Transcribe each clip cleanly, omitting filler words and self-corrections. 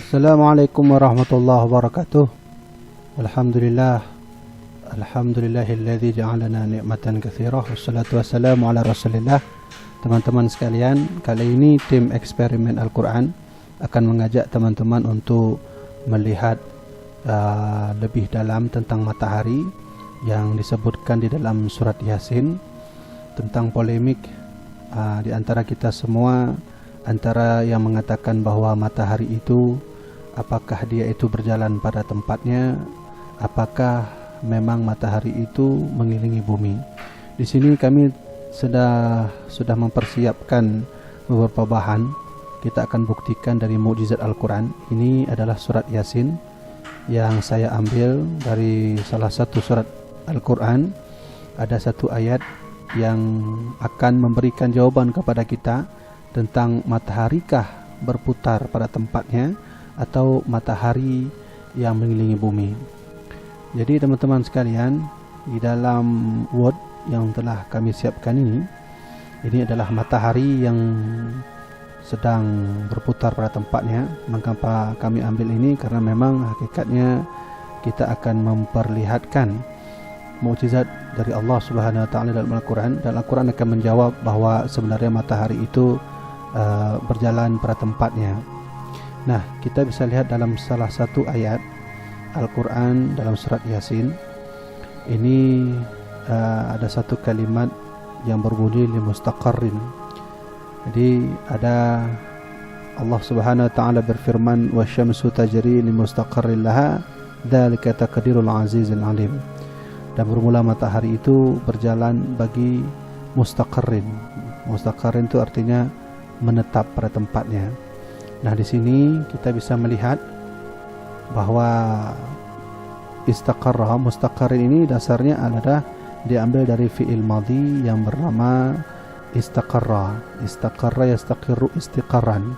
Assalamualaikum warahmatullahi wabarakatuh. Alhamdulillah. Alhamdulillahilladzi ja'alana ni'matan katsirah. Wassalatu wassalamu ala Rasulillah. Teman-teman sekalian, kali ini tim eksperimen Al-Quran akan mengajak teman-teman untuk melihat lebih dalam tentang matahari yang disebutkan di dalam surat Yasin, tentang polemik di antara kita semua, antara yang mengatakan bahwa matahari itu, apakah dia itu berjalan pada tempatnya, apakah memang matahari itu mengelilingi bumi. Di sini kami sudah mempersiapkan beberapa bahan. Kita akan buktikan dari mukjizat Al-Quran. Ini adalah surat Yasin yang saya ambil dari salah satu surat Al-Quran. Ada satu ayat yang akan memberikan jawaban kepada kita tentang mataharikah berputar pada tempatnya atau matahari yang mengelilingi bumi. Jadi teman-teman sekalian, di dalam Word yang telah kami siapkan ini adalah matahari yang sedang berputar pada tempatnya. Mengapa kami ambil ini? Karena memang hakikatnya kita akan memperlihatkan mukjizat dari Allah Subhanahu wa taala dalam Al-Quran, dan Al-Quran akan menjawab bahwa sebenarnya matahari itu berjalan pada tempatnya. Nah, kita bisa lihat dalam salah satu ayat Al-Quran dalam surat Yasin. Ini ada satu kalimat yang berbunyi limustaqarrin. Jadi ada Allah Subhanahu wa taala berfirman, wasyamsu tajri limustaqarrin laha dzalika taqdirul azizil alim. Dan bermula matahari itu berjalan bagi mustaqarrin. Mustaqarrin itu artinya menetap pada tempatnya. Nah, di sini kita bisa melihat bahwa istaqarra, mustaqarrin ini dasarnya adalah diambil dari fi'il madhi yang bernama istaqarra. Istaqarra yastaqiru istiqarran.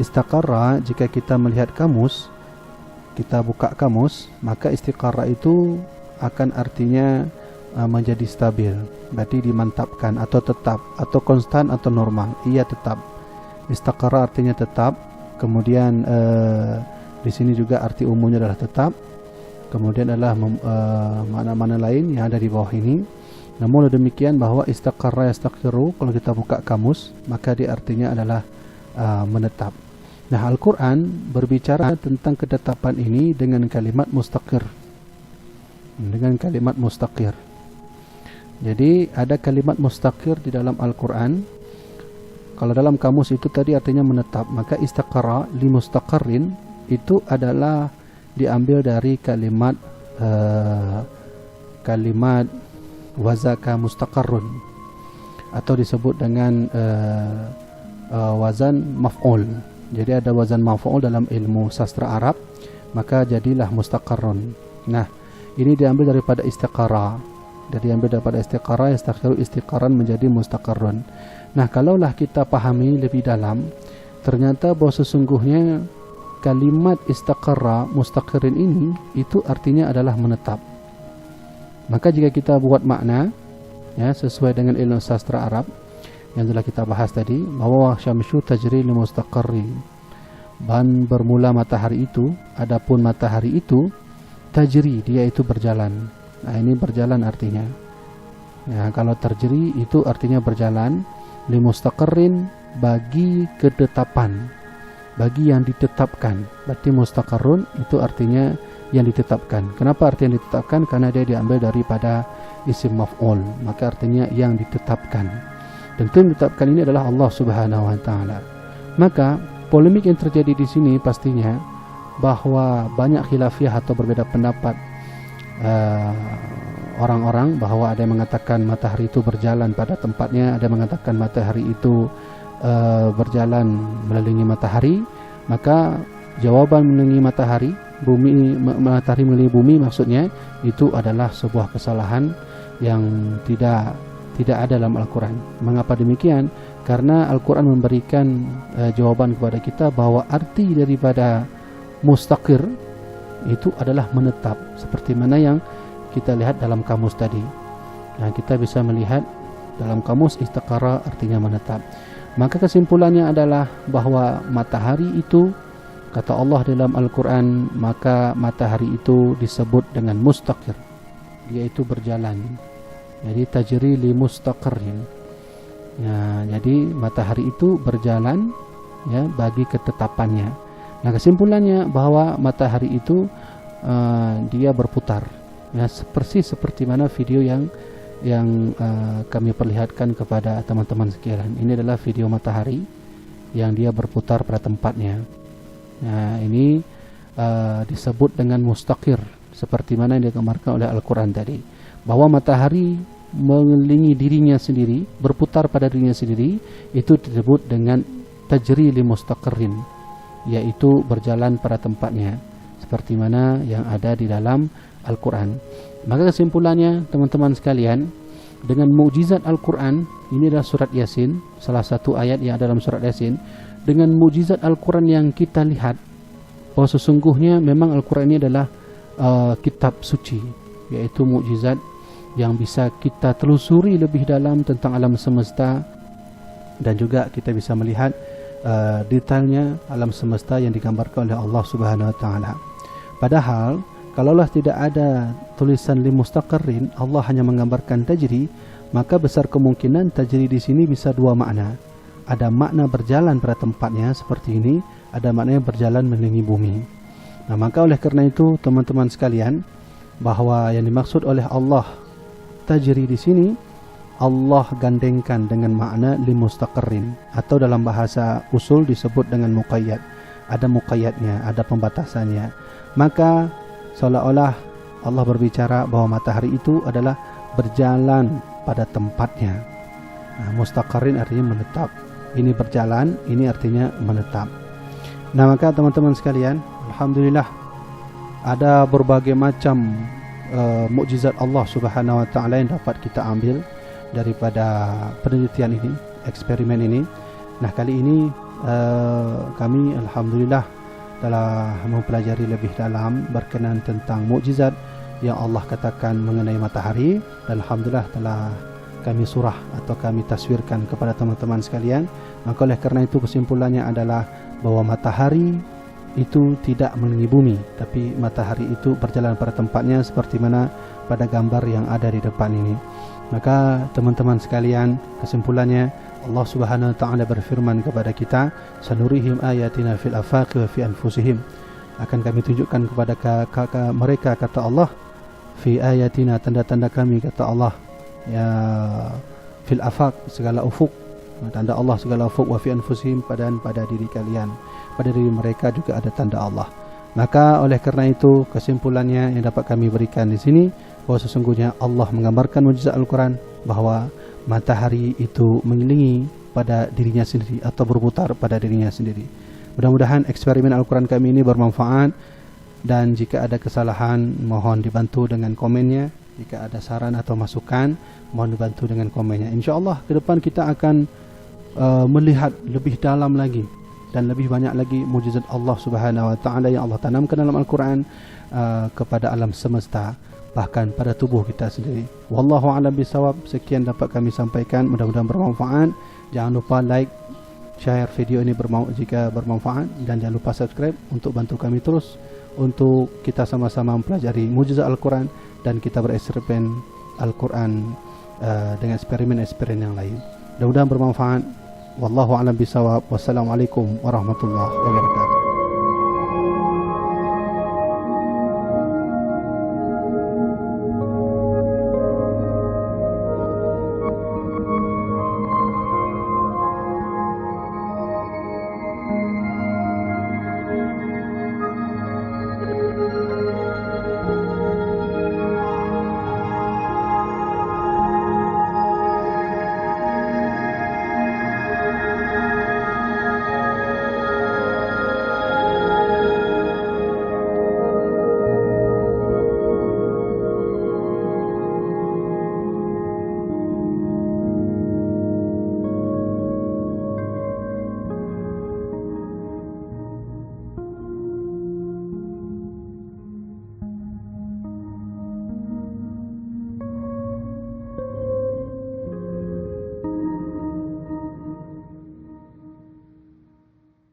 Istaqarra, jika kita melihat kamus, kita buka kamus, maka istiqarra itu akan artinya menjadi stabil, berarti dimantapkan atau tetap atau konstan atau normal. Ia tetap. Istaqarra artinya tetap. Kemudian di sini juga arti umumnya adalah tetap. Kemudian adalah mana-mana lain yang ada di bawah ini. Namun demikian bahwa istaqarra yastaqiru, kalau kita buka kamus, maka dia artinya adalah menetap. Nah, Al-Quran berbicara tentang ketetapan ini dengan kalimat mustaqir. Dengan kalimat mustaqir. Jadi ada kalimat mustaqir di dalam Al-Quran. Kalau dalam kamus itu tadi artinya menetap, maka istaqarra li mustaqarrin itu adalah diambil dari kalimat kalimat wazaka mustaqarrun, atau disebut dengan wazan maf'ul. Jadi ada wazan maf'ul dalam ilmu sastra Arab, maka jadilah mustaqarrun. Nah, ini diambil daripada istiqara. Jadi diambil daripada istiqara, yastakhiru istiqaran menjadi mustaqarrun. Nah, kalaulah kita pahami lebih dalam, ternyata bahwa sesungguhnya kalimat istaqarra mustaqirin ini itu artinya adalah menetap. Maka jika kita buat makna ya sesuai dengan ilmu sastra Arab yang telah kita bahas tadi, bahwa syamsu tajri li mustaqarri, ban bermula matahari itu, adapun matahari itu tajri, dia itu berjalan. Nah, ini berjalan artinya. Nah, kalau tajri itu artinya berjalan, li mustaqarrin bagi ketetapan, bagi yang ditetapkan. Berarti mustaqarrun itu artinya yang ditetapkan. Kenapa arti yang ditetapkan? Karena dia diambil daripada isim maf'ul, maka artinya yang ditetapkan. Tentu yang ditetapkan ini adalah Allah Subhanahu wa taala. Maka polemik yang terjadi di sini pastinya bahwa banyak khilafiyah atau berbeda pendapat orang-orang, bahwa ada yang mengatakan matahari itu berjalan pada tempatnya, ada yang mengatakan matahari itu berjalan mengelilingi matahari. Maka jawaban mengelilingi matahari, matahari mengelilingi bumi maksudnya, itu adalah sebuah kesalahan yang tidak ada dalam Al-Quran. Mengapa demikian? Karena Al-Quran memberikan jawaban kepada kita bahwa arti daripada mustaqir itu adalah menetap, seperti mana yang kita lihat dalam kamus tadi. Nah, kita bisa melihat dalam kamus istaqara artinya menetap. Maka kesimpulannya adalah bahwa matahari itu Kata Allah dalam Al-Quran, maka matahari itu disebut dengan mustaqir, yaitu berjalan. Jadi tajri li mustaqirrin. Ya, jadi matahari itu berjalan ya bagi ketetapannya. Nah, kesimpulannya bahwa matahari itu dia berputar. Ya, persis seperti mana video yang kami perlihatkan kepada teman-teman sekalian. Ini adalah video matahari yang dia berputar pada tempatnya. Nah, ini disebut dengan mustaqir, seperti mana yang digambarkan oleh Al-Quran tadi, bahwa matahari mengelilingi dirinya sendiri, berputar pada dirinya sendiri, itu disebut dengan tajri li mustaqirrin, yaitu berjalan pada tempatnya, seperti mana yang ada di dalam Al-Quran. Maka kesimpulannya teman-teman sekalian, dengan mukjizat Al-Quran, ini adalah surat Yasin, salah satu ayat yang ada dalam surat Yasin. Dengan mukjizat Al-Quran yang kita lihat, bahwa sesungguhnya memang Al-Quran ini adalah kitab suci, yaitu mukjizat yang bisa kita telusuri lebih dalam tentang alam semesta, dan juga kita bisa melihat detailnya alam semesta yang digambarkan oleh Allah Subhanahu wa taala. Padahal kalaulah tidak ada tulisan li mustaqirrin, Allah hanya menggambarkan tajri, maka besar kemungkinan tajri di sini bisa dua makna. Ada makna berjalan pada tempatnya seperti ini, ada makna berjalan mengelilingi bumi. Nah, maka oleh karena itu teman-teman sekalian, bahwa yang dimaksud oleh Allah tajri di sini, Allah gandengkan dengan makna li mustaqirrin, atau dalam bahasa usul disebut dengan muqayyad. Ada muqayyadnya, ada pembatasannya. Maka seolah-olah Allah berbicara bahwa matahari itu adalah berjalan pada tempatnya. Nah, mustaqirrin artinya menetap. Ini berjalan, ini artinya menetap. Nah, maka teman-teman sekalian, alhamdulillah ada berbagai macam mukjizat Allah Subhanahu wa taala yang dapat kita ambil daripada penelitian ini, eksperimen ini. Nah, kali ini kami alhamdulillah telah mempelajari lebih dalam berkenaan tentang mukjizat yang Allah katakan mengenai matahari, dan alhamdulillah telah kami surah atau kami taswirkan kepada teman-teman sekalian. Maka oleh karena itu kesimpulannya adalah bahwa matahari itu tidak mengelilingi bumi, tapi matahari itu berjalan pada tempatnya seperti mana pada gambar yang ada di depan ini. Maka teman-teman sekalian, kesimpulannya Allah Subhanahu wa taala berfirman kepada kita, sanurihim ayatina fil afaqi wa fi anfusihim. Akan kami tunjukkan kepada mereka, kata Allah, fi ayatina, tanda-tanda kami, kata Allah, ya fil afaq, segala ufuk, tanda Allah segala ufuk, wa fi anfusihim, pada diri kalian, pada diri mereka juga ada tanda Allah. Maka oleh karena itu kesimpulannya yang dapat kami berikan di sini, bahwa sesungguhnya Allah menggambarkan mukjizat Al-Quran bahwa matahari itu mengelilingi pada dirinya sendiri atau berputar pada dirinya sendiri. Mudah-mudahan eksperimen Al-Quran kami ini bermanfaat, dan jika ada kesalahan mohon dibantu dengan komennya. Jika ada saran atau masukan mohon dibantu dengan komennya. InsyaAllah ke depan kita akan melihat lebih dalam lagi dan lebih banyak lagi mukjizat Allah Subhanahu wa taala yang Allah tanamkan dalam Al-Quran kepada alam semesta, bahkan pada tubuh kita sendiri. Wallahu a'lam bisawab. Sekian dapat kami sampaikan, mudah-mudahan bermanfaat. Jangan lupa like, share video ini jika bermanfaat, dan jangan lupa subscribe untuk bantu kami terus untuk kita sama-sama mempelajari mukjizat Al-Quran, dan kita bereksperimen Al-Quran dengan eksperimen-eksperimen yang lain. Mudah-mudahan bermanfaat. Wallahu a'lam bisawab. Wassalamualaikum warahmatullahi wabarakatuh.